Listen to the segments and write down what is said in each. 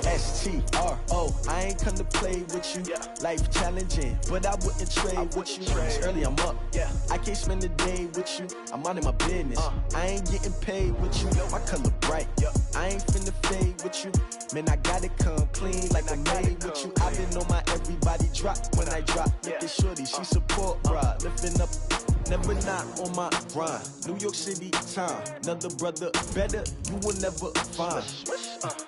S-T-R-O. I ain't come to play with you. Life challenging, but I wouldn't trade with you. It's early, I'm up. I can't spend the day with you. I'm minding my business. I ain't getting paid with you. My color bright. I ain't finna fade with you. Man, I gotta come clean like I made with you. I've been on my everybody drop when I drop. Look at shorty, she support, bruh. Lifting up, never not on my grind. New York City time, another brother better, you will never find.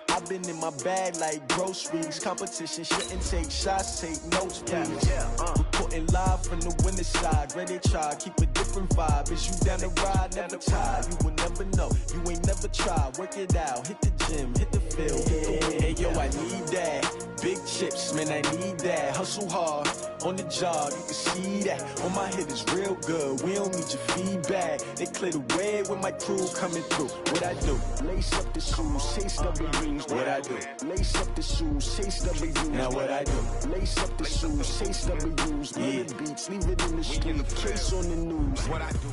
I've been in my bag like groceries. Competition shouldn't take shots, take notes, please. Reporting live from the winter side. Ready to try, keep a different vibe. Is you down the ride, never tired. You will never know, you ain't never tried. Work it out, hit the gym, hit the field, hit the wind. Hey yo, I need that. Big chips, man, I need that. Hustle hard, on the job, you can see that. On my hit is real good, we don't need your feedback. They clear the way with my crew coming through. What I do? Lace up the shoes, chase double U's. What I do? Lace up the shoes, chase double U's. Now what I do? Lace up the shoes, chase double U's. Yeah. Beats, leave it in the street, case on the news. What I do?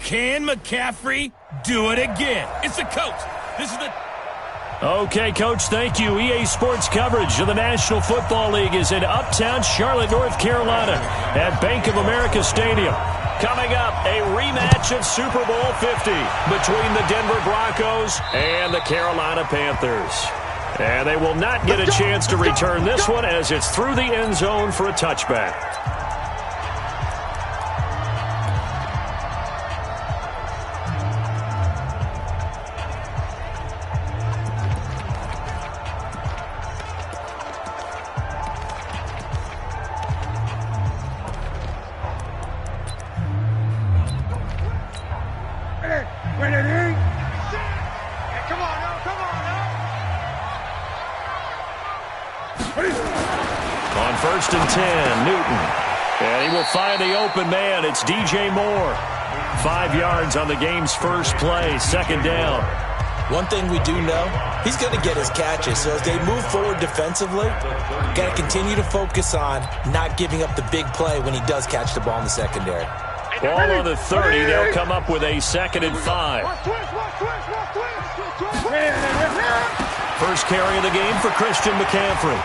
Can McCaffrey do it again? It's the coach. This is the... Okay, Coach, thank you. EA Sports coverage of the National Football League is in Uptown Charlotte, North Carolina at Bank of America Stadium. Coming up, a rematch of Super Bowl 50 between the Denver Broncos and the Carolina Panthers. And they will not get a chance to return this one as it's through the end zone for a touchback. On 1st and 10, Newton. And he will find the open man. It's DJ Moore. 5 yards on the game's first play. Second down. One thing we do know, he's going to get his catches. So as they move forward defensively, got to continue to focus on not giving up the big play when he does catch the ball in the secondary. Ball on the 30. They'll come up with a 2nd and 5. First carry of the game for Christian McCaffrey.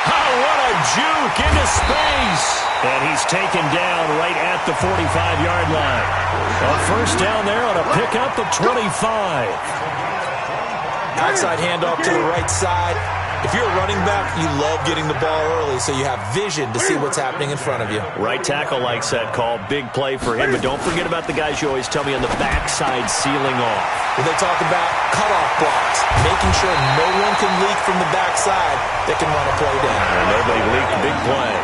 Oh, what a juke into space. And he's taken down right at the 45-yard line. A first down there on a pickup at 25. Outside handoff to the right side. If you're a running back, you love getting the ball early so you have vision to see what's happening in front of you. Right tackle likes that call. Big play for him. But don't forget about the guys you always tell me on the backside sealing off. Well, they talk about cutoff blocks, making sure no one can leak from the backside that can run a play down. And nobody leaked. Big play.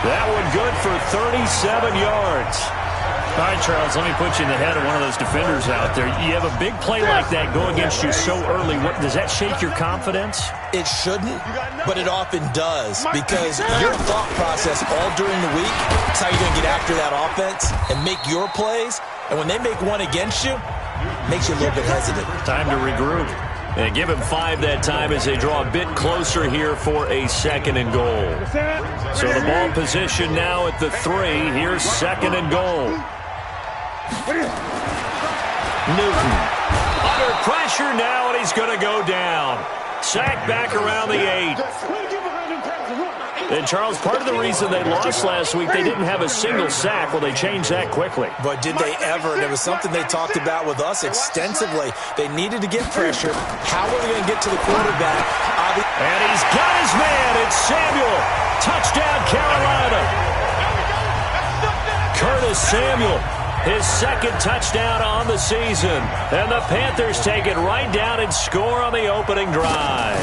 That one good for 37 yards. All right, Charles, let me put you in the head of one of those defenders out there. You have a big play like that go against you so early. Does that shake your confidence? It shouldn't, but it often does because your thought process all during the week is how you're going to get after that offense and make your plays. And when they make one against you, it makes you a little bit hesitant. Time to regroup. And give him 5 that time as they draw a bit closer here for a 2nd and goal. So the ball position now at the 3. Here's 2nd and goal. Newton under pressure now, and he's going to go down. Sacked back around the 8. And, Charles, part of the reason they lost last week, they didn't have a single sack. Well, they changed that quickly. But did they ever? And it was something they talked about with us extensively. They needed to get pressure. How are they going to get to the quarterback? And he's got his man. It's Samuel. Touchdown, Carolina. Curtis Samuel, his 2nd touchdown on the season. And the Panthers take it right down and score on the opening drive.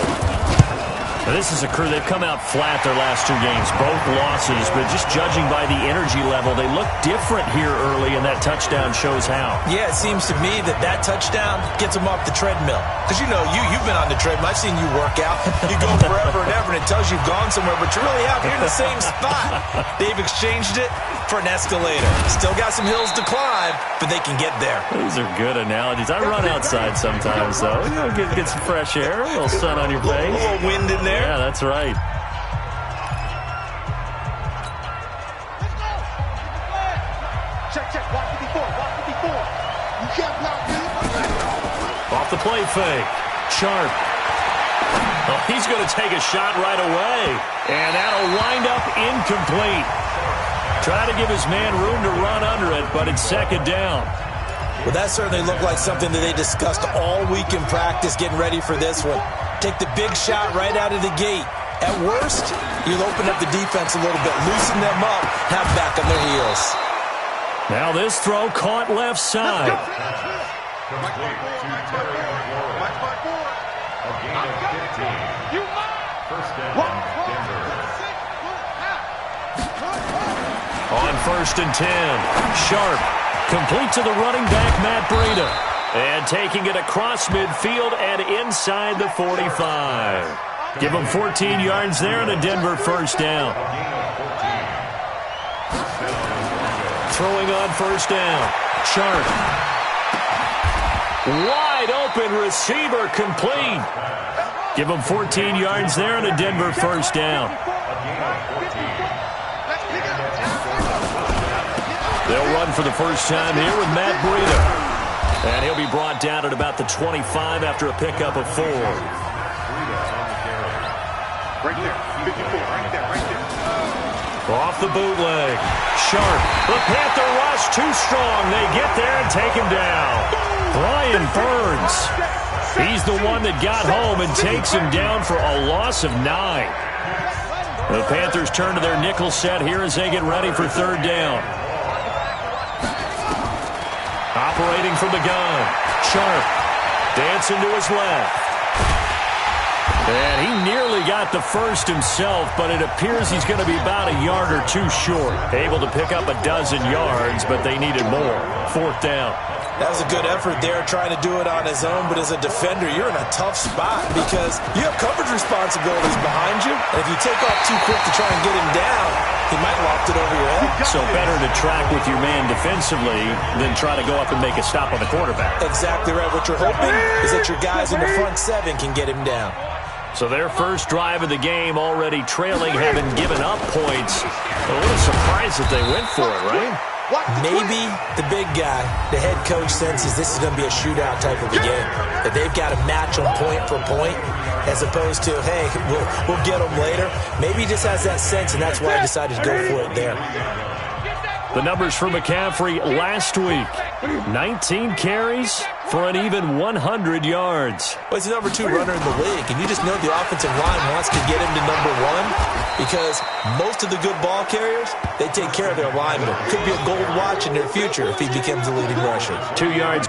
Now, this is a crew, they've come out flat their last 2 games, both losses, but just judging by the energy level, they look different here early, and that touchdown shows how. Yeah, it seems to me that touchdown gets them off the treadmill. Because, you know, you've been on the treadmill. I've seen you work out. You go forever and ever, and it tells you you've gone somewhere, but you're really out here in the same spot. They've exchanged it for an escalator. Still got some hills to climb, but they can get there. These are good analogies. I run outside sometimes, though. You know, get some fresh air, a little sun on your face. A little wind in there. Yeah, that's right. Check. Watch 54. You can't block me. Off the play fake. Sharp. Oh, he's going to take a shot right away. And that'll wind up incomplete. Try to give his man room to run under it, but it's second down. Well, that certainly looked like something that they discussed all week in practice getting ready for this one. Take the big shot right out of the gate. At worst, you'll open up the defense a little bit, loosen them up, have back on their heels. Now this throw caught left side. On 1st and 10, Sharp complete to the running back, Matt Breida. And taking it across midfield and inside the 45. Give him 14 yards there and a Denver first down. Throwing on 1st down, Sharp. Wide open receiver complete. Give him 14 yards there and a Denver first down. They'll run for the first time here with Matt Breida. And he'll be brought down at about the 25 after a pickup of 4. Right there, 54, right there. Off the bootleg. Sharp. The Panther rush too strong. They get there and take him down. Brian Burns. He's the one that got home and takes him down for a loss of 9. The Panthers turn to their nickel set here as they get ready for 3rd down. Operating from the gun. Sharp. Dancing to his left. And he nearly got the first himself, but it appears he's going to be about a yard or 2 short. Able to pick up a dozen yards, but they needed more. 4th down. That was a good effort there, trying to do it on his own, but as a defender, you're in a tough spot because you have coverage responsibilities behind you, and if you take off too quick to try and get him down, he might loft it over your head. So better to track with your man defensively than try to go up and make a stop on the quarterback. Exactly right. What you're hoping is that your guys in the front 7 can get him down. So their first drive of the game already trailing, having given up points. A little surprised that they went for it, right? Maybe the big guy, the head coach, senses this is going to be a shootout type of a game. That they've got to match them point for point as opposed to, hey, we'll get them later. Maybe he just has that sense, and that's why I decided to go for it there. The numbers for McCaffrey last week. 19 carries for an even 100 yards. Well, he's the number 2 runner in the league, and you just know the offensive line wants to get him to number 1 because most of the good ball carriers, they take care of their linemen. Could be a gold watch in their future if he becomes the leading rusher. 2 yards.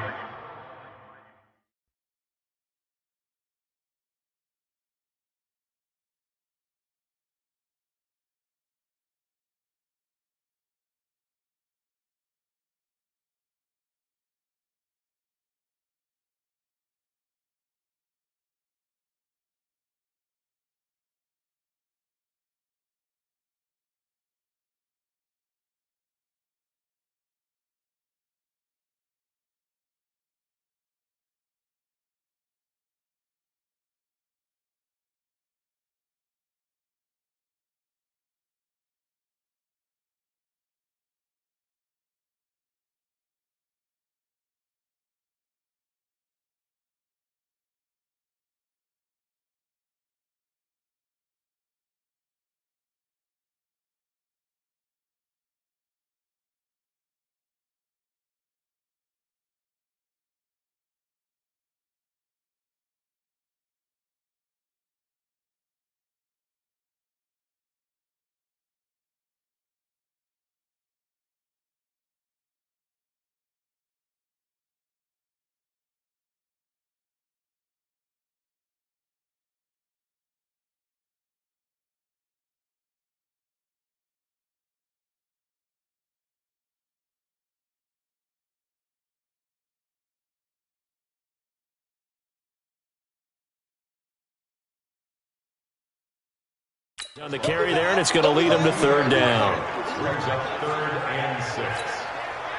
On the carry there, and it's going to lead him to 3rd down. Brings up 3rd and 6.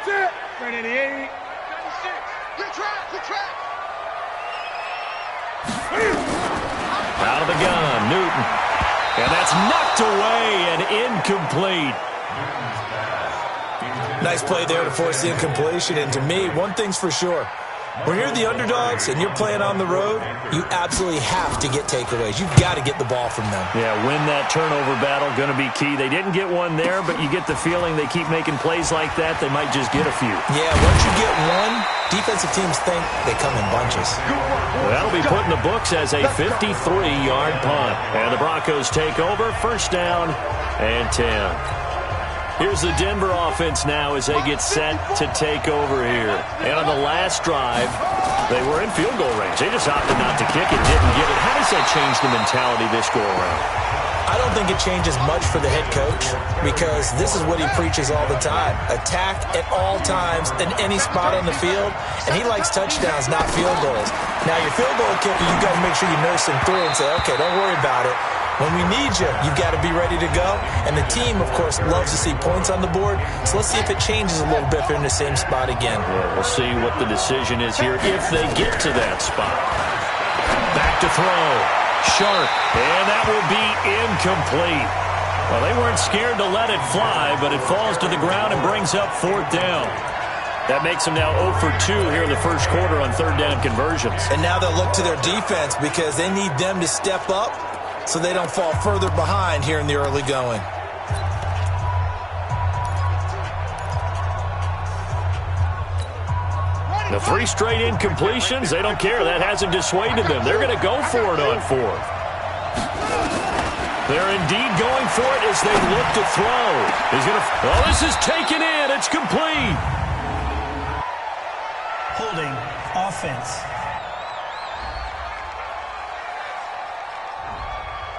Sit. 388. 96. Good track. Good track. Out of the gun, Newton. And that's knocked away and incomplete. Nice play there to force the incompletion. And to me, one thing's for sure. When you're the underdogs and you're playing on the road, you absolutely have to get takeaways. You've got to get the ball from them. Yeah, win that turnover battle, going to be key. They didn't get one there, but you get the feeling they keep making plays like that, they might just get a few. Yeah, once you get one, defensive teams think they come in bunches. Well, that'll be put in the books as a 53-yard punt. And the Broncos take over, first down and 10. Here's the Denver offense now as they get set to take over here. And on the last drive, they were in field goal range. They just opted not to kick it, didn't get it. How does that change the mentality this go-around? I don't think it changes much for the head coach because this is what he preaches all the time. Attack at all times in any spot on the field, and he likes touchdowns, not field goals. Now, your field goal kicker, you've got to make sure you nurse him through and say, okay, don't worry about it. When we need you, you've got to be ready to go. And the team, of course, loves to see points on the board. So let's see if it changes a little bit if they're in the same spot again. Yeah, we'll see what the decision is here if they get to that spot. Back to throw. Sharp. And that will be incomplete. Well, they weren't scared to let it fly, but it falls to the ground and brings up fourth down. That makes them now 0 for 2 here in the first quarter on third down conversions. And now they'll look to their defense because they need them to step up so they don't fall further behind here in the early going. The 3 straight incompletions, they don't care. That hasn't dissuaded them. They're going to go for it on fourth. They're indeed going for it as they look to throw. He's going to. Well, this is taken in. It's complete. Holding offense.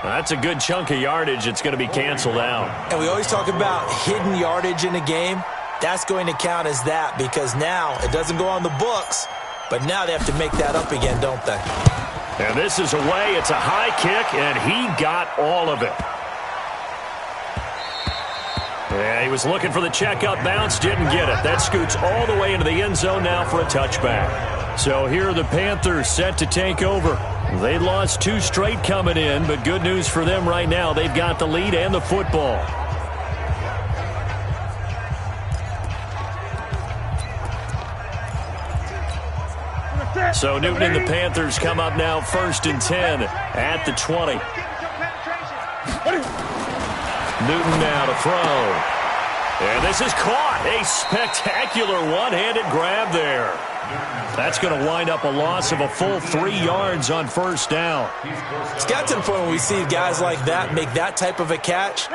That's a good chunk of yardage. It's going to be canceled out. And we always talk about hidden yardage in a game. That's going to count as that because now it doesn't go on the books, but now they have to make that up again, don't they? And this is away. It's a high kick, and he got all of it. Yeah, he was looking for the checkup bounce, didn't get it. That scoots all the way into the end zone now for a touchback. So here are the Panthers set to take over. They lost 2 straight coming in, but good news for them right now. They've got the lead and the football. So Newton and the Panthers come up now first and 10 at the 20. Newton now to throw. And this is caught. A spectacular one-handed grab there. That's going to wind up a loss of a full 3 yards on first down. It's got to the point where we see guys like that make that type of a catch.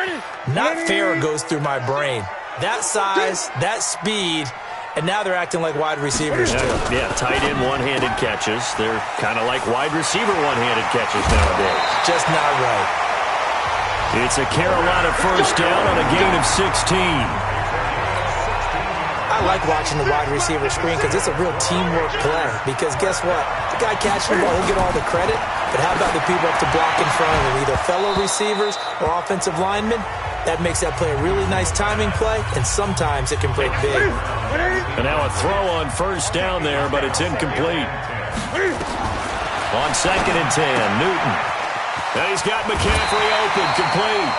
Not fair goes through my brain. That size, that speed, and now they're acting like wide receivers too. Yeah, tight end one-handed catches. They're kind of like wide receiver one-handed catches nowadays. Just not right. It's a Carolina first down on a gain of 16. I like watching the wide receiver screen because it's a real teamwork play. Because guess what? The guy catching the ball, he'll get all the credit. But how about the people up to block in front of him, either fellow receivers or offensive linemen? That makes that play a really nice timing play, and sometimes it can break big. And now a throw on first down there, but it's incomplete. On second and 10, Newton. And he's got McCaffrey open, complete.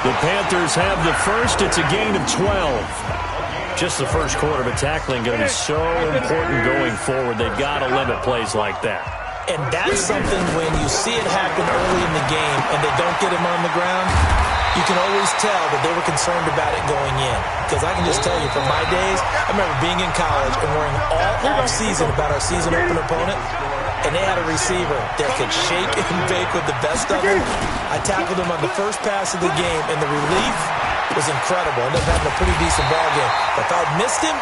The Panthers have the first. It's a gain of 12. Just the first quarter, but tackling going to be so important going forward. They've got to limit plays like that. And that's something when you see it happen early in the game and they don't get him on the ground, you can always tell that they were concerned about it going in. Because I can just tell you from my days, I remember being in college and worrying all off-season about our season open opponent, and they had a receiver that could shake and bake with the best of them. I tackled him on the first pass of the game, and the relief was incredible. Ended up having a pretty decent ball game. If I'd missed him,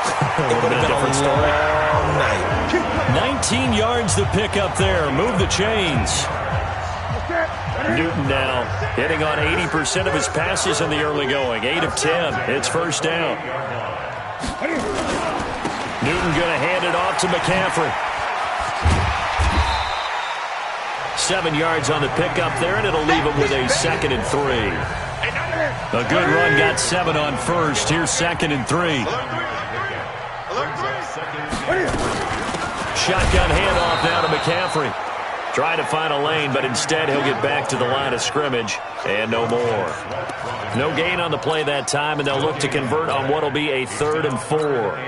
it would have been a different story. Long night. 19 yards to pick up there. Move the chains. Newton now hitting on 80% of his passes in the early going. 8 of 10. It's first down. Newton going to hand it off to McCaffrey. 7 yards on the pickup there, and it'll leave him with a second and 3. A good run got 7 on first. Here's second and 3. Shotgun handoff now to McCaffrey. Trying to find a lane, but instead he'll get back to the line of scrimmage and no more. No gain on the play that time, and they'll look to convert on what will be a 3rd and 4.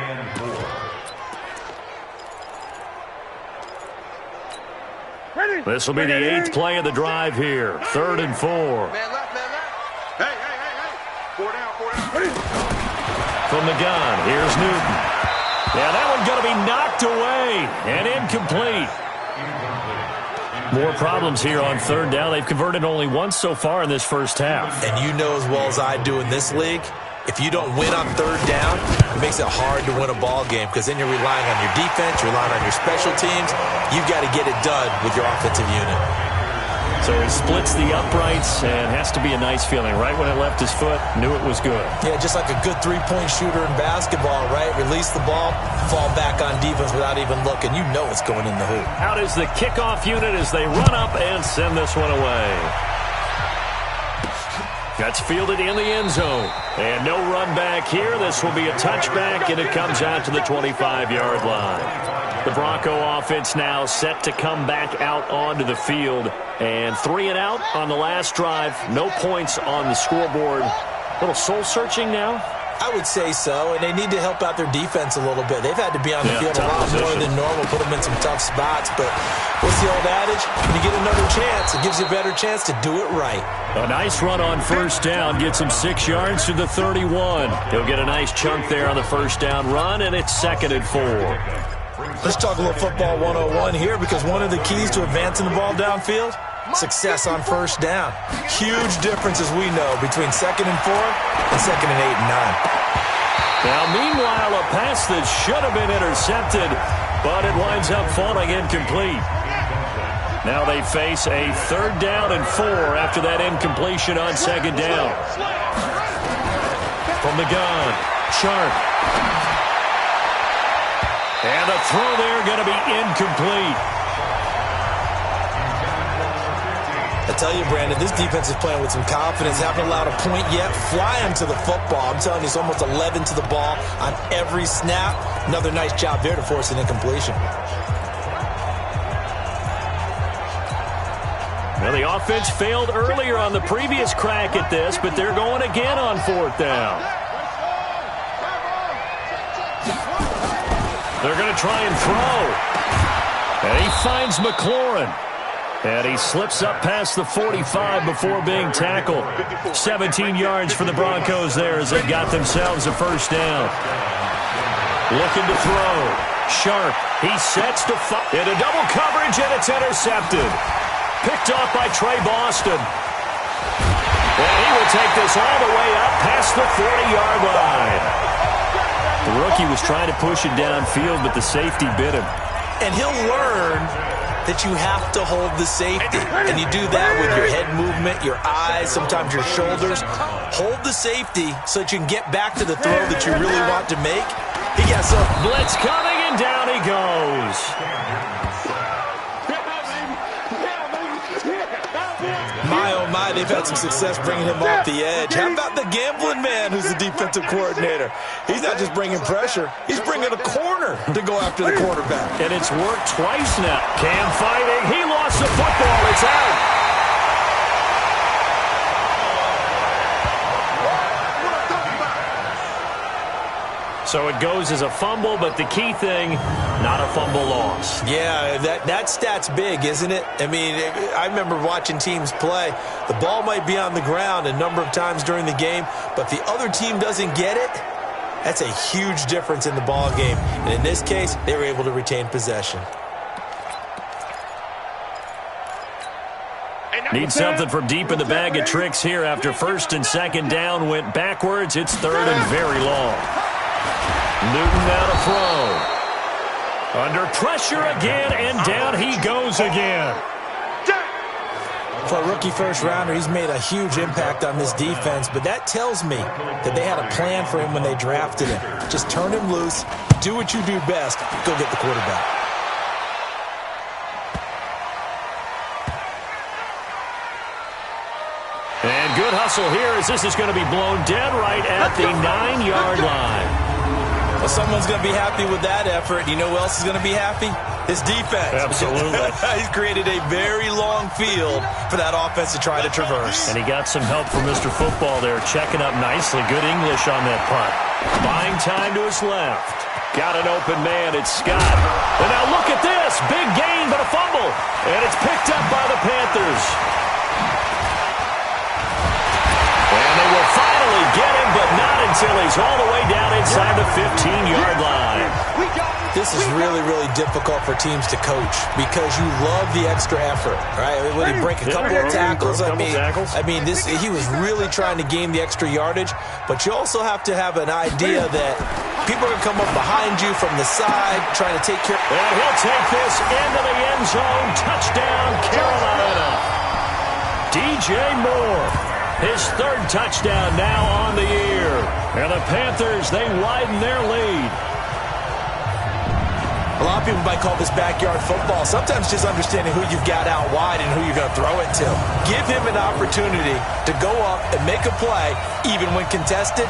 This will be the 8th play of the drive here. 3rd and 4. Man left, man left. Hey. 4 down. From the gun, here's Newton. Yeah, that one's going to be knocked away and incomplete. More problems here on 3rd down. They've converted only once so far in this first half. And you know as well as I do in this league, if you don't win on 3rd down, it makes it hard to win a ball game because then you're relying on your defense, you're relying on your special teams. You've got to get it done with your offensive unit. So he splits the uprights and has to be a nice feeling. Right when it left his foot, knew it was good. Yeah, just like a good three-point shooter in basketball, right? Release the ball, fall back on defense without even looking. You know it's going in the hoop. Out is the kickoff unit as they run up and send this one away. That's fielded in the end zone. And no run back here. This will be a touchback, and it comes out to the 25-yard line. The Bronco offense now set to come back out onto the field. And 3 and out on the last drive. No points on the scoreboard. A little soul-searching now? I would say so, and they need to help out their defense a little bit. They've had to be on the field a lot more than normal, put them in some tough spots. But what's the old adage? When you get another chance, it gives you a better chance to do it right. A nice run on 1st down gets him 6 yards to the 31. He'll get a nice chunk there on the 1st down run, and it's 2nd and 4. Let's talk a little football 101 here, because one of the keys to advancing the ball downfield, success on 1st down. Huge difference, as we know, between 2nd and 4 and 2nd and 8 and 9. Now, meanwhile, a pass that should have been intercepted, but it winds up falling incomplete. Now they face a 3rd down and 4 after that incompletion on 2nd down. From the gun, Sharp. And the throw there going to be incomplete. I tell you, Brandon, this defense is playing with some confidence. Haven't allowed a point yet. Flying to the football. I'm telling you, it's almost 11 to the ball on every snap. Another nice job there to force an incompletion. Well, the offense failed earlier on the previous crack at this, but they're going again on 4th down. They're going to try and throw. And he finds McLaurin. And he slips up past the 45 before being tackled. 17 yards for the Broncos there as they got themselves a 1st down. Looking to throw. Sharp. He sets to into double coverage, and it's intercepted. Picked off by Trey Boston. And he will take this all the way up past the 40-yard line. The rookie was trying to push it downfield, but the safety bit him. And he'll learn that you have to hold the safety. And you do that with your head movement, your eyes, sometimes your shoulders. Hold the safety so that you can get back to the throw that you really want to make. He got some blitz coming, and down he goes. My, oh my, they've had some success bringing him off the edge. How about the gambling man who's the defensive coordinator? He's not just bringing pressure. He's bringing a corner to go after the quarterback. And it's worked twice now. Cam fighting. He lost the football. It's out. So it goes as a fumble, but the key thing, not a fumble loss. Yeah, that stat's big, isn't it? I mean, I remember watching teams play. The ball might be on the ground a number of times during the game, but the other team doesn't get it. That's a huge difference in the ball game. And in this case, they were able to retain possession. Need something from deep in the bag of tricks here after 1st and 2nd down went backwards. It's 3rd and very long. Newton now to throw. Under pressure again, and down he goes again. For a rookie first-rounder, he's made a huge impact on this defense, but that tells me that they had a plan for him when they drafted him. Just turn him loose, do what you do best, go get the quarterback. And good hustle here as this is going to be blown dead right at the 9-yard line. Well, someone's going to be happy with that effort. You know who else is going to be happy? His defense. Absolutely. He's created a very long field for that offense to try to traverse. And he got some help from Mr. Football there, checking up nicely. Good English on that punt. Buying time to his left. Got an open man. It's Scott. And now look at this. Big gain, but a fumble. And it's picked up by the Panthers. And they will finally get him, but not until he's all the way down inside the 15-yard line. This is really, really difficult for teams to coach because you love the extra effort, right? When you break a couple of tackles, I mean, he was really trying to gain the extra yardage, but you also have to have an idea that people are going to come up behind you from the side trying to take care. And he'll take this into the end zone. Touchdown, Carolina. DJ Moore, his third touchdown now on the year. And the Panthers, they widen their lead. A lot of people might call this backyard football. Sometimes just understanding who you've got out wide and who you're going to throw it to. Give him an opportunity to go up and make a play, even when contested.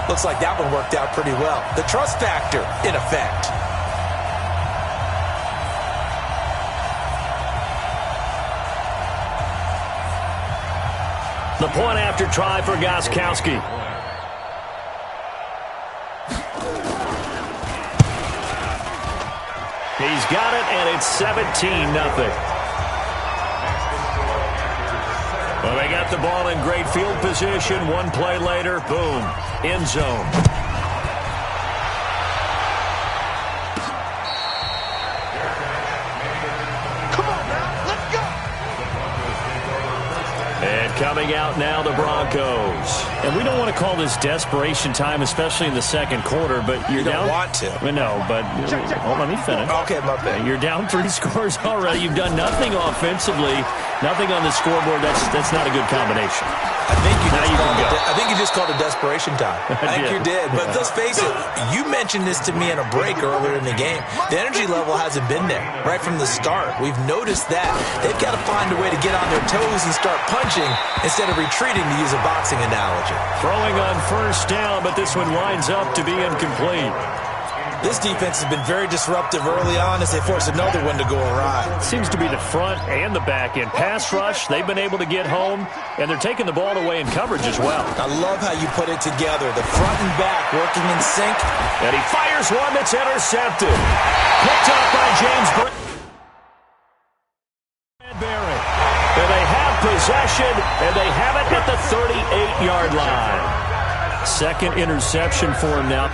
Looks like that one worked out pretty well. The trust factor, in effect. The point after try for Gostkowski. He's got it, and it's 17-0. Well, they got the ball in great field position. One play later, boom, end zone. Come on now, let's go. And coming out now, the Broncos. And we don't want to call this desperation time, especially in the second quarter, but you're down. You don't want to. No, but let me finish. Okay, my bad. You're down 3 scores already. You've done nothing offensively, nothing on the scoreboard. That's not a good combination. I think you just called it desperation time. I think you did. But let's face it, you mentioned this to me in a break earlier in the game. The energy level hasn't been there right from the start. We've noticed that. They've got to find a way to get on their toes and start punching instead of retreating, to use a boxing analogy. Throwing on first down, but this one winds up to be incomplete. This defense has been very disruptive early on as they force another one to go awry. Seems to be the front and the back end. Pass rush, they've been able to get home, and they're taking the ball away in coverage as well. I love how you put it together. The front and back working in sync. And he fires one that's intercepted. Picked up by James Bradbury. And they have possession, and they have it at the 38-yard line. Second interception for him now.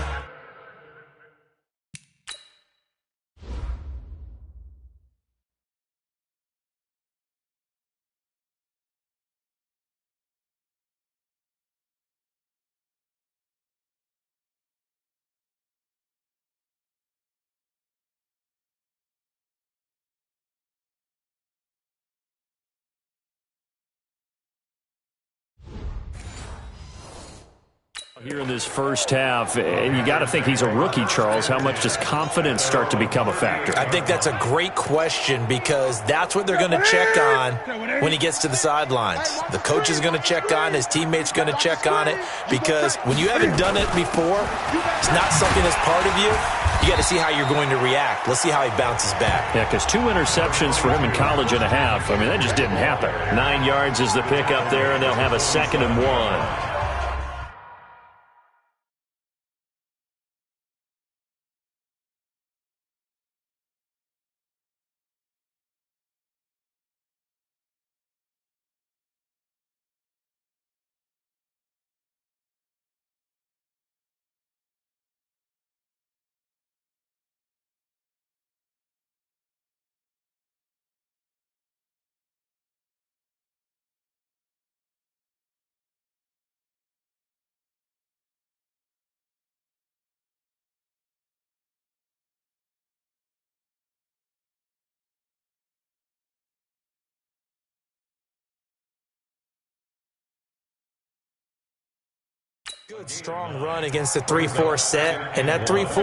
Here in this first half, and you got to think he's a rookie, Charles. How much does confidence start to become a factor? I think that's a great question because that's what they're going to check on when he gets to the sidelines. The coach is going to check on, his teammates going to check on it, because when you haven't done it before, it's not something that's part of you. You got to see how you're going to react. Let's see how he bounces back. Yeah, because 2 interceptions for him in college and a half. I mean, that just didn't happen. 9 yards is the pickup there, and they'll have a 2nd and 1. Good, strong run against the 3-4 set. And that 3-4,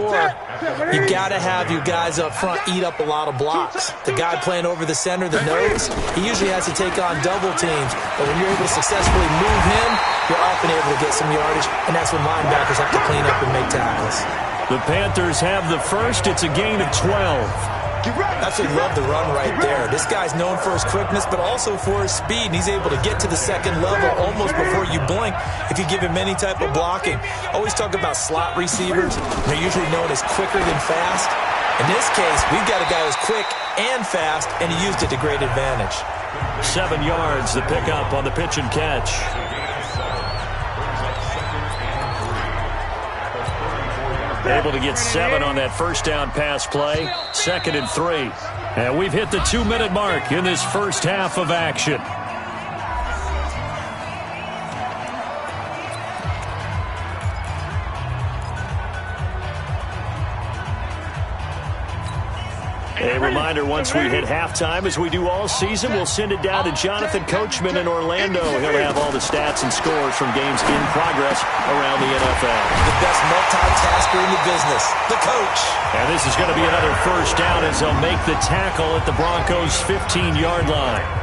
you got to have your guys up front eat up a lot of blocks. The guy playing over the center, the nose, he usually has to take on double teams. But when you're able to successfully move him, you're often able to get some yardage. And that's when linebackers have to clean up and make tackles. The Panthers have the first. It's a gain of 12. Absolutely love the run right there. This guy's known for his quickness, but also for his speed, and he's able to get to the second level almost before you blink if you give him any type of blocking. Always talk about slot receivers. They're usually known as quicker than fast. In this case, we've got a guy who's quick and fast, and he used it to great advantage. 7 yards, the pickup on the pitch and catch. Able to get 7 on that first down pass play. 2nd and 3. And we've hit the 2-minute mark in this first half of action. A reminder, once we hit halftime, as we do all season, we'll send it down to Jonathan Coachman in Orlando. He'll have all the stats and scores from games in progress around the NFL. The best multitasker in the business, the coach. And this is going to be another first down as they'll make the tackle at the Broncos' 15-yard line.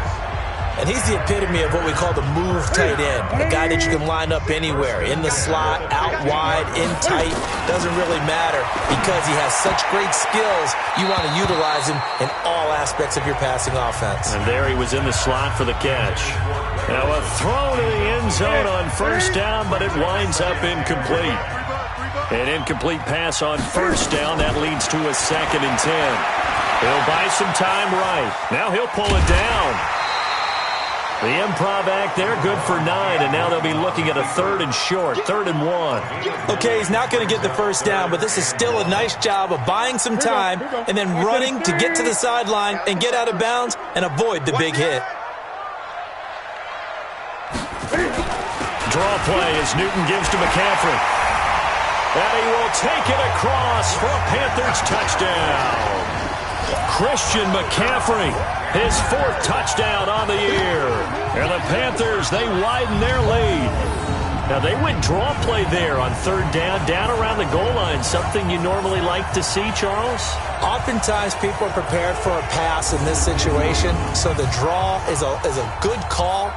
And he's the epitome of what we call the move tight end. A guy that you can line up anywhere, in the slot, out wide, in tight. Doesn't really matter because he has such great skills. You want to utilize him in all aspects of your passing offense. And there he was in the slot for the catch. Now a throw to the end zone on first down, but it winds up incomplete. An incomplete pass on first down. That leads to a 2nd and 10. He'll buy some time right. Now he'll pull it down. The improv act there, good for 9, and now they'll be looking at a 3rd and short, 3rd and 1. Okay, he's not going to get the first down, but this is still a nice job of buying some time and then running to get to the sideline and get out of bounds and avoid the big hit. Draw play as Newton gives to McCaffrey. And he will take it across for a Panthers touchdown. Christian McCaffrey, his 4th touchdown on the year. And the Panthers, they widen their lead. Now, they went draw play there on 3rd down around the goal line. Something you normally like to see, Charles? Oftentimes, people are prepared for a pass in this situation, so the draw is a good call.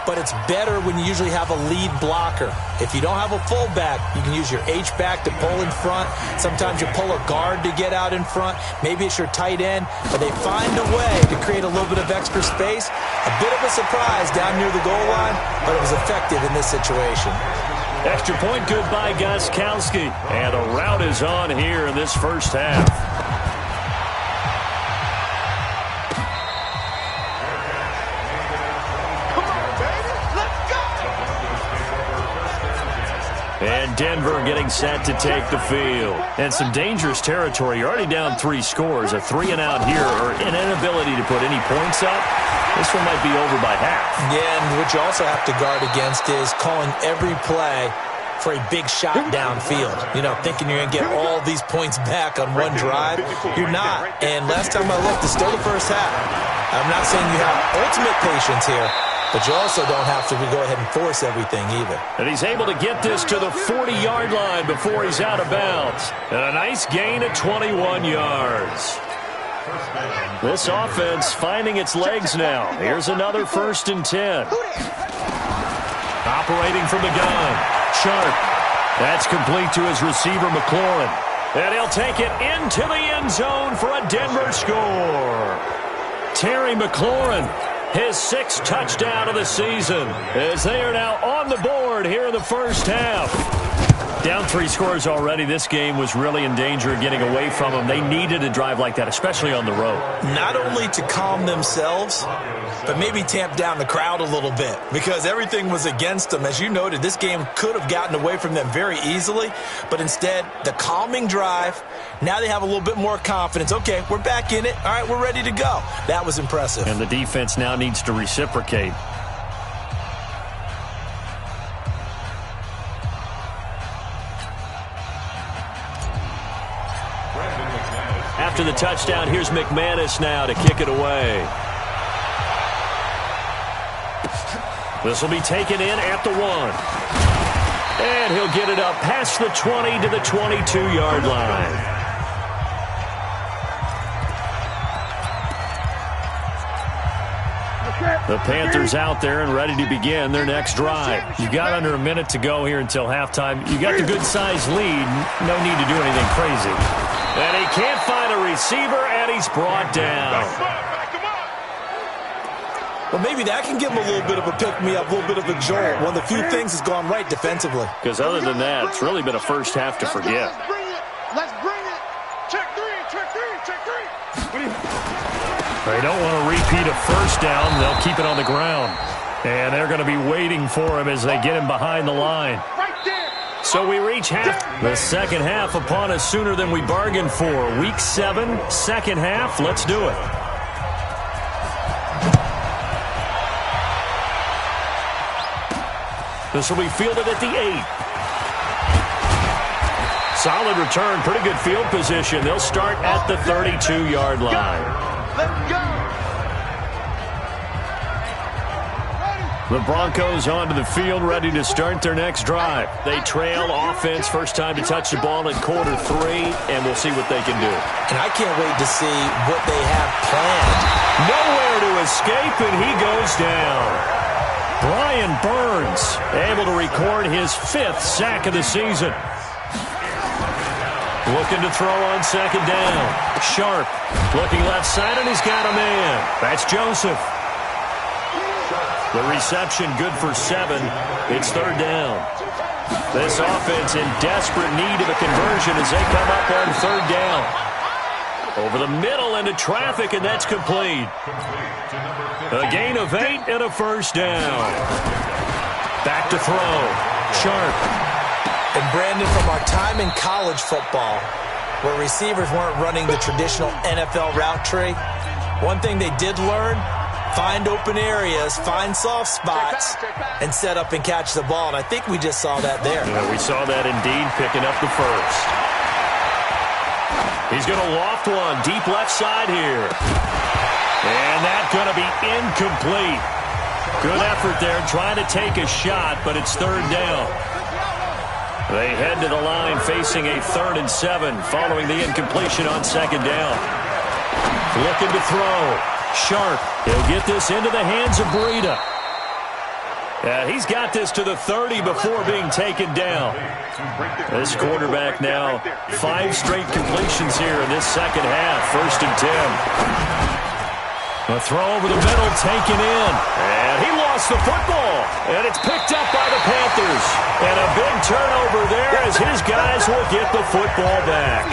But it's better when you usually have a lead blocker. If you don't have a fullback, you can use your H-back to pull in front. Sometimes you pull a guard to get out in front. Maybe it's your tight end. But they find a way to create a little bit of extra space. A bit of a surprise down near the goal line, but it was effective in this situation. Extra point good by Gostkowski. And a route is on here in this first half. And Denver getting set to take the field. And some dangerous territory. You're already down 3 scores. A 3-and-out here, or an inability to put any points up. This one might be over by half. Yeah, and what you also have to guard against is calling every play for a big shot downfield. You know, thinking you're going to get all these points back on one drive. You're not. And last time I looked, it's still the first half. I'm not saying you have ultimate patience here, but you also don't have to go ahead and force everything either. And he's able to get this to the 40-yard line before he's out of bounds. And a nice gain of 21 yards. This offense finding its legs now. Here's another 1st and 10. Operating from the gun. Sharp. That's complete to his receiver, McLaurin. And he'll take it into the end zone for a Denver score. Terry McLaurin, his 6th touchdown of the season, as they are now on the board here in the first half. Down 3 scores already. This game was really in danger of getting away from them. They needed a drive like that, especially on the road. Not only to calm themselves, but maybe tamp down the crowd a little bit because everything was against them. As you noted, this game could have gotten away from them very easily, but instead, the calming drive, now they have a little bit more confidence. Okay, we're back in it. All right, we're ready to go. That was impressive. And the defense now needs to reciprocate. After the touchdown, here's McManus now to kick it away. This will be taken in at the 1. And he'll get it up past the 20 to the 22-yard line. The Panthers out there and ready to begin their next drive. You've got under a minute to go here until halftime. You got the good-sized lead. No need to do anything crazy. And he can't find a receiver, and he's brought down. Well, maybe that can give him a little bit of a pick-me-up, a little bit of a jolt. One of the few things has gone right defensively. Because other than that, it's really been a first half to forget. Let's bring it. Check three. They don't want to repeat a first down. They'll keep it on the ground. And they're going to be waiting for him as they get him behind the line. Right there. So we reach half. The second half upon us sooner than we bargained for. Week 7, second half. Let's do it. This will be fielded at the 8. Solid return, pretty good field position. They'll start at the 32-yard line. Let's go. The Broncos onto the field, ready to start their next drive. They trail offense, first time to touch the ball in quarter 3, and we'll see what they can do. And I can't wait to see what they have planned. Nowhere to escape, and he goes down. Brian Burns able to record his 5th sack of the season. Looking to throw on second down. Sharp looking left side, and he's got a man. That's Joseph. The reception good for 7. It's third down. This offense in desperate need of a conversion as they come up on third down. Over the middle into traffic, and that's complete. A gain of 8 and a first down. Back to throw. Sharp. And Brandon, from our time in college football, where receivers weren't running the traditional NFL route tree, one thing they did learn, find open areas, find soft spots, and set up and catch the ball. And I think we just saw that there. Yeah, we saw that indeed, picking up the first. He's going to loft one deep left side here. And that's going to be incomplete. Good effort there trying to take a shot, but it's third down. They head to the line facing a 3rd and 7 following the incompletion on second down. Looking to throw. Sharp. He'll get this into the hands of Breida. He's got this to the 30 before being taken down. This quarterback now 5 straight completions here in this second half. 1st and 10. A throw over the middle taken in. And he lost the football. And it's picked up by the Panthers. And a big turnover there as his guys will get the football back.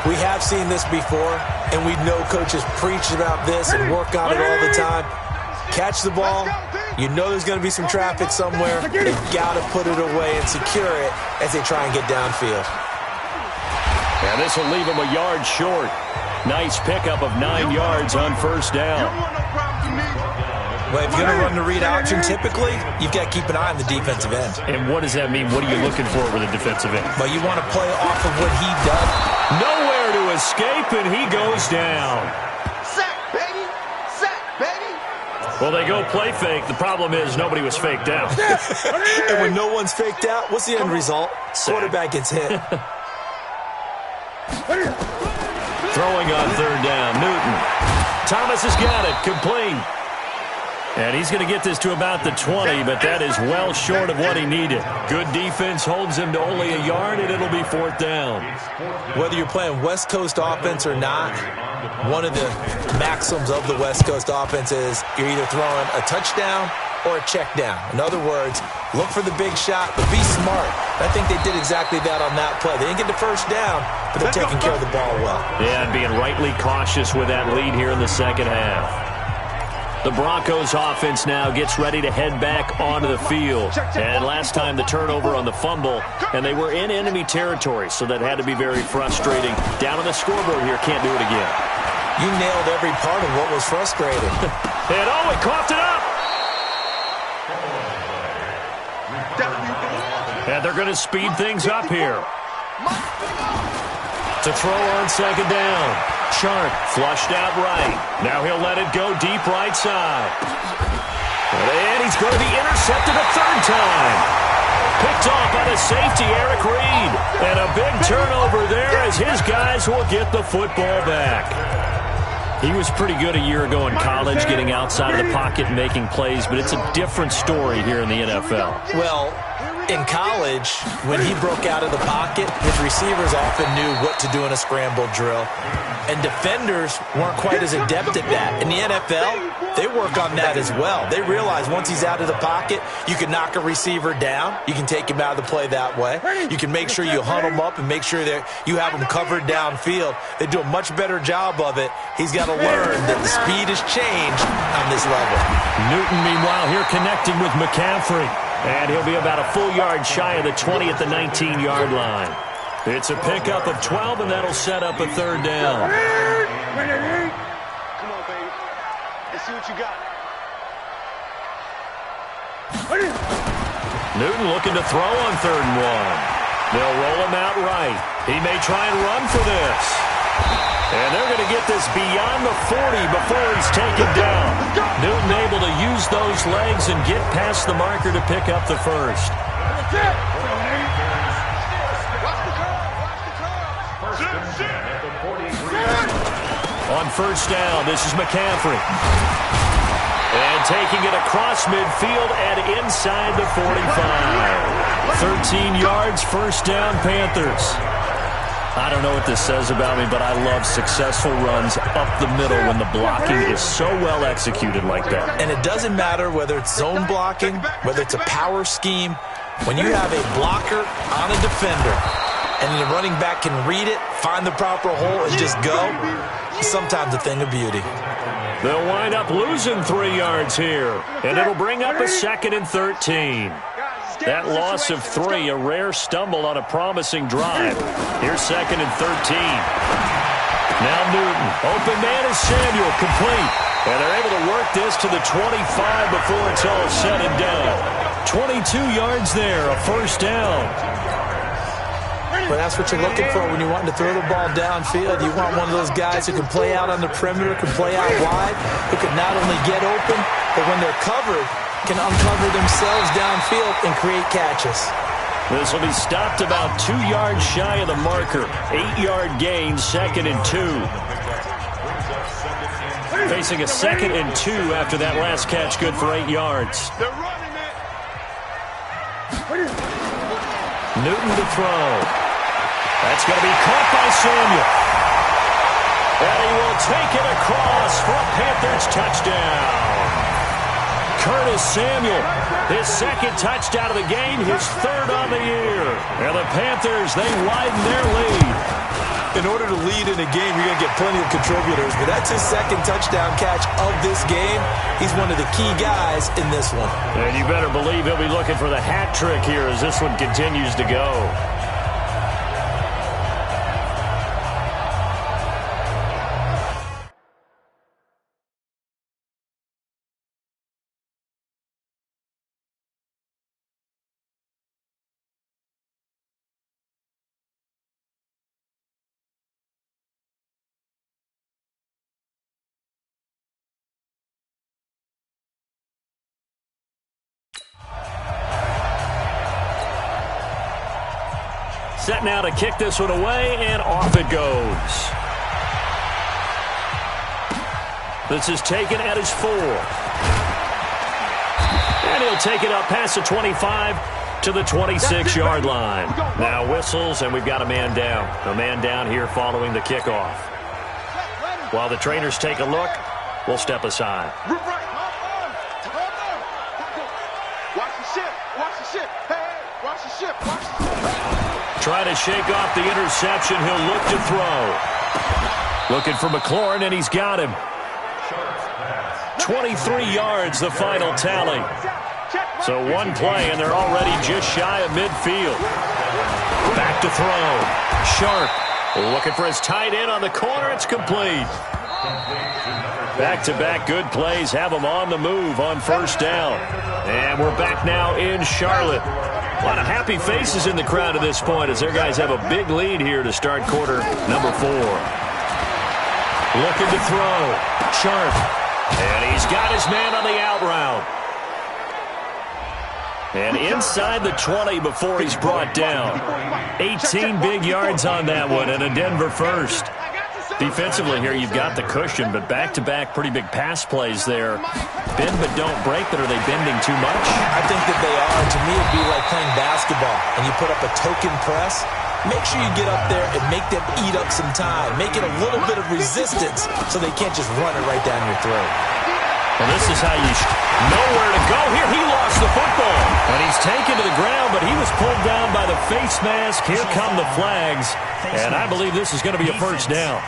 We have seen this before, and we know coaches preach about this and work on it all the time. Catch the ball. You know there's going to be some traffic somewhere. They've got to put it away and secure it as they try and get downfield. And this will leave him a yard short. Nice pickup of 9 yards on first down. Well, if you're going to run the read option, typically, you've got to keep an eye on the defensive end. And what does that mean? What are you looking for with a defensive end? Well, you want to play off of what he does. Nowhere to escape, and he goes down. Sack, baby. Sack, baby. Well, they go play fake. The problem is nobody was faked out. And when no one's faked out, what's the end result? Quarterback gets hit. Throwing on third down, Newton. Thomas has got it, complete. And he's going to get this to about the 20, but that is well short of what he needed. Good defense holds him to only a yard, and it'll be 4th down. Whether you're playing West Coast offense or not, one of the maxims of the West Coast offense is you're either throwing a touchdown or a check down. In other words, look for the big shot, but be smart. I think they did exactly that on that play. They didn't get the first down, but they're taking care of the ball well. Yeah, and being rightly cautious with that lead here in the second half. The Broncos offense now gets ready to head back onto the field. And last time the turnover on the fumble, and they were in enemy territory, so that had to be very frustrating. Down on the scoreboard here, can't do it again. You nailed every part of what was frustrating. And he coughed it up. And they're going to speed things up here. To throw on second down. Sharp flushed out right. Now he'll let it go deep right side. And he's going to be intercepted a 3rd time. Picked off by the safety, Eric Reed. And a big turnover there as his guys will get the football back. He was pretty good a year ago in college, getting outside of the pocket and making plays, but it's a different story here in the NFL. Well, in college, when he broke out of the pocket, his receivers often knew what to do in a scramble drill. And defenders weren't quite as adept at that. In the NFL, they work on that as well. They realize once he's out of the pocket, you can knock a receiver down. You can take him out of the play that way. You can make sure you hunt him up and make sure that you have him covered downfield. They do a much better job of it. He's got to learn that the speed has changed on this level. Newton, meanwhile, here connecting with McCaffrey. And he'll be about a full yard shy of the 20 at the 19-yard line. It's a pickup of 12, and that'll set up a third down. Come on, baby. Let's see what you got. Newton looking to throw on 3rd and 1. They'll roll him out right. He may try and run for this. And they're going to get this beyond the 40 before he's taken down. Newton able to use those legs and get past the marker to pick up the first. On 1st down, this is McCaffrey. And taking it across midfield and inside the 45. 13 yards, 1st down, Panthers. I don't know what this says about me, but I love successful runs up the middle when the blocking is so well executed like that. And it doesn't matter whether it's zone blocking, whether it's a power scheme. When you have a blocker on a defender and the running back can read it, find the proper hole, and just go, sometimes a thing of beauty. They'll wind up losing 3 yards here, and it'll bring up a 2nd and 13. That loss of 3, a rare stumble on a promising drive. Here's 2nd and 13. Now Newton. Open man is Samuel, complete. And they're able to work this to the 25 before it's all said and done. 22 yards there, a 1st down. Well, that's what you're looking for when you're wanting to throw the ball downfield. You want one of those guys who can play out on the perimeter, can play out wide, who can not only get open, but when they're covered, can uncover themselves downfield and create catches. This will be stopped about 2 yards shy of the marker. 8-yard gain, 2nd and 2. Facing a 2nd and 2 after that last catch, good for 8 yards. Newton to throw. That's going to be caught by Samuel. And he will take it across for a Panthers touchdown. Curtis Samuel, his 2nd touchdown of the game, his 3rd on the year. And the Panthers, they widen their lead. In order to lead in a game, you're going to get plenty of contributors, but that's his 2nd touchdown catch of this game. He's one of the key guys in this one. And you better believe he'll be looking for the hat trick here as this one continues to go. Set now to kick this one away, and off it goes. This is taken at his 4. And he'll take it up past the 25 to the 26-yard line. Now whistles, and we've got a man down. A man down here following the kickoff. While the trainers take a look, we'll step aside. Watch the ship. Watch the ship. Hey, watch the ship. Watch the ship. Try to shake off the interception. He'll look to throw. Looking for McLaurin, and he's got him. 23 yards, the final tally. So one play, and they're already just shy of midfield. Back to throw. Sharp looking for his tight end on the corner. It's complete. Back-to-back good plays have them on the move on 1st down. And we're back now in Charlotte. A lot of happy faces in the crowd at this point as their guys have a big lead here to start quarter number 4. Looking to throw. Sharp. And he's got his man on the out route. And inside the 20 before he's brought down. 18 big yards on that one and a Denver first. Defensively here, you've got the cushion, but back-to-back pretty big pass plays there. Bend but don't break, but are they bending too much? I think that they are. To me, it'd be like playing basketball, and you put up a token press. Make sure you get up there and make them eat up some time. Make it a little bit of resistance so they can't just run it right down your throat. Well, this is how you know where to go. Here, he lost the football. And he's taken to the ground, but he was pulled down by the face mask. Here come the flags. And I believe this is going to be a first down.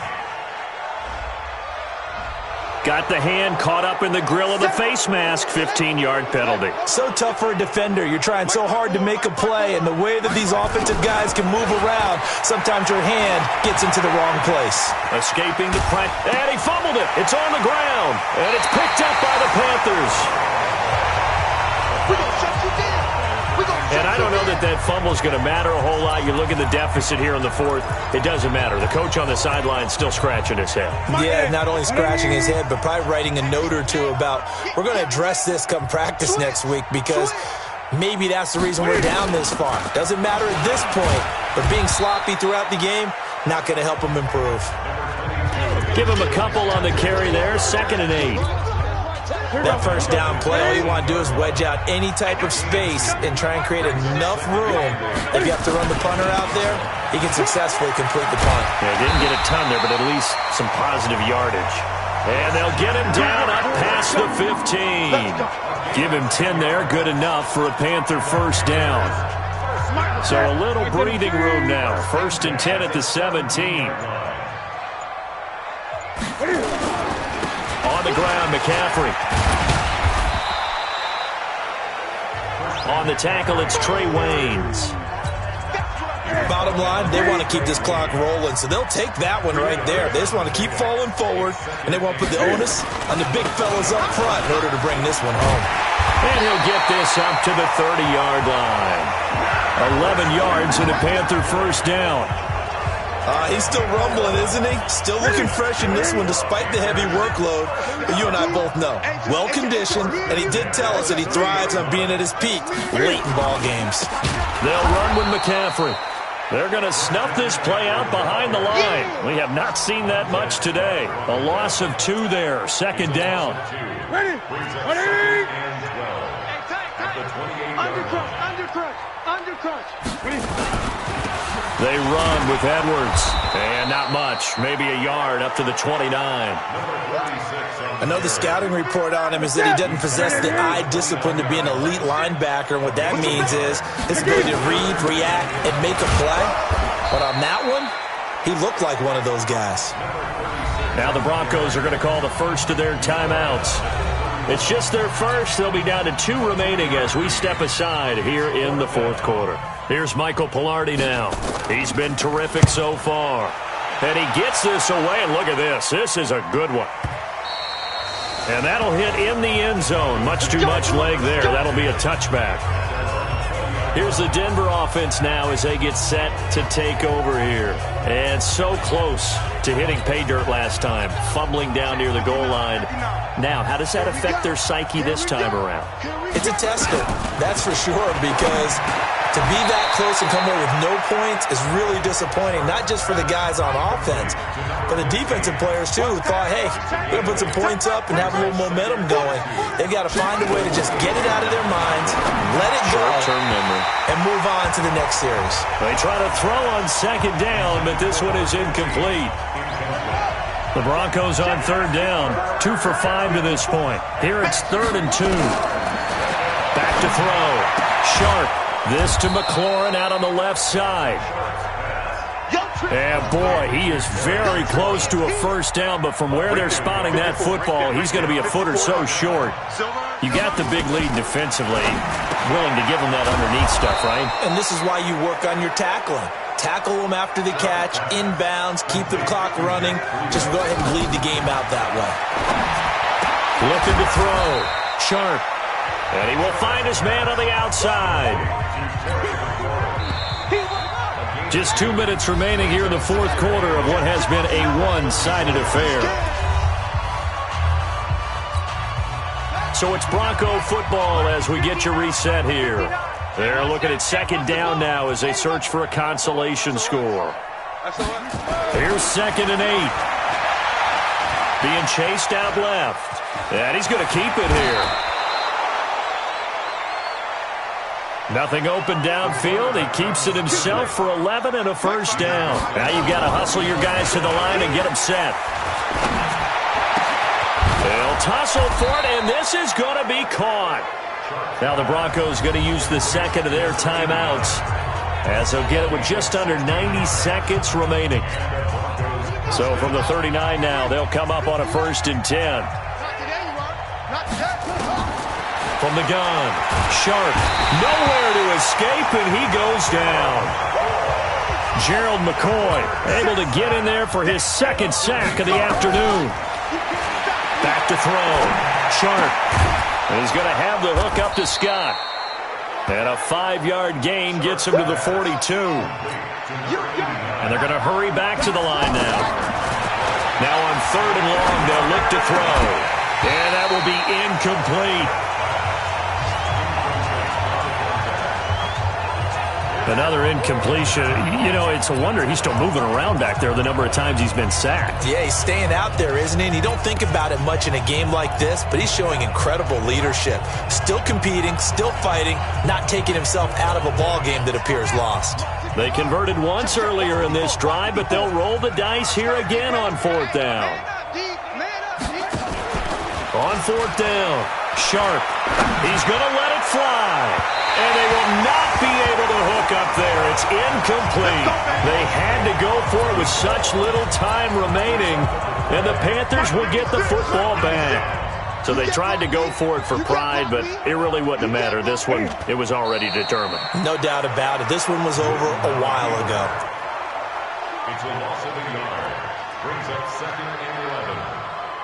Got the hand caught up in the grill of the face mask. 15-yard penalty. So tough for a defender. You're trying so hard to make a play, and the way that these offensive guys can move around, sometimes your hand gets into the wrong place. Escaping the press, and he fumbled it. It's on the ground, and it's picked up by the Panthers. And I don't know that that fumble is going to matter a whole lot. You look at the deficit here in the fourth, it doesn't matter. The coach on the sideline still scratching his head. Yeah, not only scratching his head, but probably writing a note or two about, we're going to address this come practice next week, because maybe that's the reason we're down this far. Doesn't matter at this point, but being sloppy throughout the game, not going to help him improve. Give him a couple on the carry there, 2nd and 8. That first down play, all you want to do is wedge out any type of space and try and create enough room. If you have to run the punter out there, he can successfully complete the punt. Yeah, didn't get a ton there, but at least some positive yardage. And they'll get him down up past the 15. Give him 10 there, good enough for a Panther first down. So a little breathing room now. 1st and 10 at the 17. On the ground, McCaffrey. On the tackle, it's Trey Waynes. Bottom line, they want to keep this clock rolling, so they'll take that one right there. They just want to keep falling forward, and they want to put the onus on the big fellas up front in order to bring this one home. And he'll get this up to the 30-yard line. 11 yards and a Panther first down. He's still rumbling, isn't he? Still looking fresh in this one despite the heavy workload. But you and I both know, well-conditioned, and he did tell us that he thrives on being at his peak late in ball games. They'll run with McCaffrey. They're going to snuff this play out behind the line. We have not seen that much today. A loss of 2 there, 2nd down. Ready? Ready? Undercrunch. Ready? They run with Edwards. And not much. Maybe a yard up to the 29. I know the scouting report on him is that he doesn't possess the eye discipline to be an elite linebacker. And what that means is his ability to read, react, and make a play. But on that one, he looked like one of those guys. Now the Broncos are going to call the first of their timeouts. It's just their first. They'll be down to 2 remaining as we step aside here in the 4th quarter. Here's Michael Pilardi now. He's been terrific so far. And he gets this away, and look at this. This is a good one. And that'll hit in the end zone. Much too much leg there. That'll be a touchback. Here's the Denver offense now as they get set to take over here. And so close to hitting pay dirt last time. Fumbling down near the goal line. Now, how does that affect their psyche this time around? It's a tester, that's for sure, because to be that close and come away with no points is really disappointing, not just for the guys on offense, but the defensive players, too, who thought, hey, we're going to put some points up and have a little momentum going. They've got to find a way to just get it out of their minds, let it go, short-term memory, and move on to the next series. They try to throw on 2nd down, but this one is incomplete. The Broncos on 3rd down, 2 for 5 to this point. Here it's 3rd and 2. Back to throw. Sharp. This to McLaurin out on the left side. And boy, he is very close to a first down, but from where they're spotting that football, he's going to be a foot or so short. You got the big lead defensively, willing to give him that underneath stuff, right? And this is why you work on your tackling. Tackle them after the catch, inbounds, keep the clock running. Just go ahead and bleed the game out that way. Looking to throw. Sharp. And he will find his man on the outside. Just 2 minutes remaining here in the 4th quarter of what has been a one-sided affair. So it's Bronco football as we get you reset here. They're looking at 2nd down now as they search for a consolation score. Here's 2nd and 8. Being chased out left. And he's going to keep it here. Nothing open downfield. He keeps it himself for 11 and a first down. Now you've got to hustle your guys to the line and get them set. They'll tussle for it, and this is going to be caught. Now the Broncos going to use the second of their timeouts, as they'll get it with just under 90 seconds remaining. So from the 39 now, they'll come up on a 1st and 10. From the gun, Sharp, nowhere to escape, and he goes down. Gerald McCoy able to get in there for his second sack of the afternoon. Back to throw. Sharp. And he's going to have the hook up to Scott. And a 5-yard gain gets him to the 42. And they're going to hurry back to the line now. Now on 3rd and long, they'll look to throw. And that will be incomplete. Another incompletion. You know, it's a wonder he's still moving around back there the number of times he's been sacked. Yeah, he's staying out there, isn't he? And you don't think about it much in a game like this, but he's showing incredible leadership. Still competing, still fighting, not taking himself out of a ball game that appears lost. They converted once earlier in this drive, but they'll roll the dice here again on 4th down. On 4th down, Sharp. He's going to let it fly. And they will not be able to hook up there. It's incomplete. They had to go for it with such little time remaining, and the Panthers will get the football back. So they tried to go for it for pride, but it really wouldn't have mattered. This one, it was already determined. No doubt about it. This one was over a while ago. It's a loss of a yard. Brings up 2nd and 11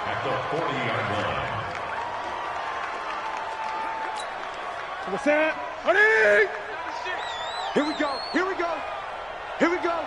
at the 40-yard line. What's that? Honey! Here we go. Here we go. Here we go.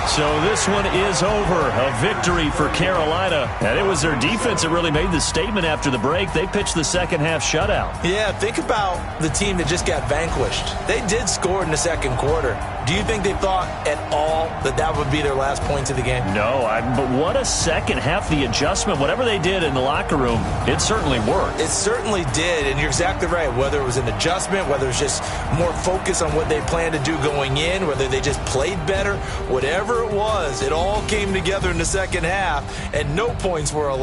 So this one is over. A victory for Carolina. And it was their defense that really made the statement after the break. They pitched the second half shutout. Yeah, think about the team that just got vanquished. They did score in the second quarter. Do you think they thought at all that that would be their last points of the game? No, but what a second half. The adjustment, whatever they did in the locker room, it certainly worked. It certainly did, and you're exactly right. Whether it was an adjustment, whether it was just more focus on what they planned to do going in, whether they just played better, whatever it was, it all came together in the second half, and no points were allowed.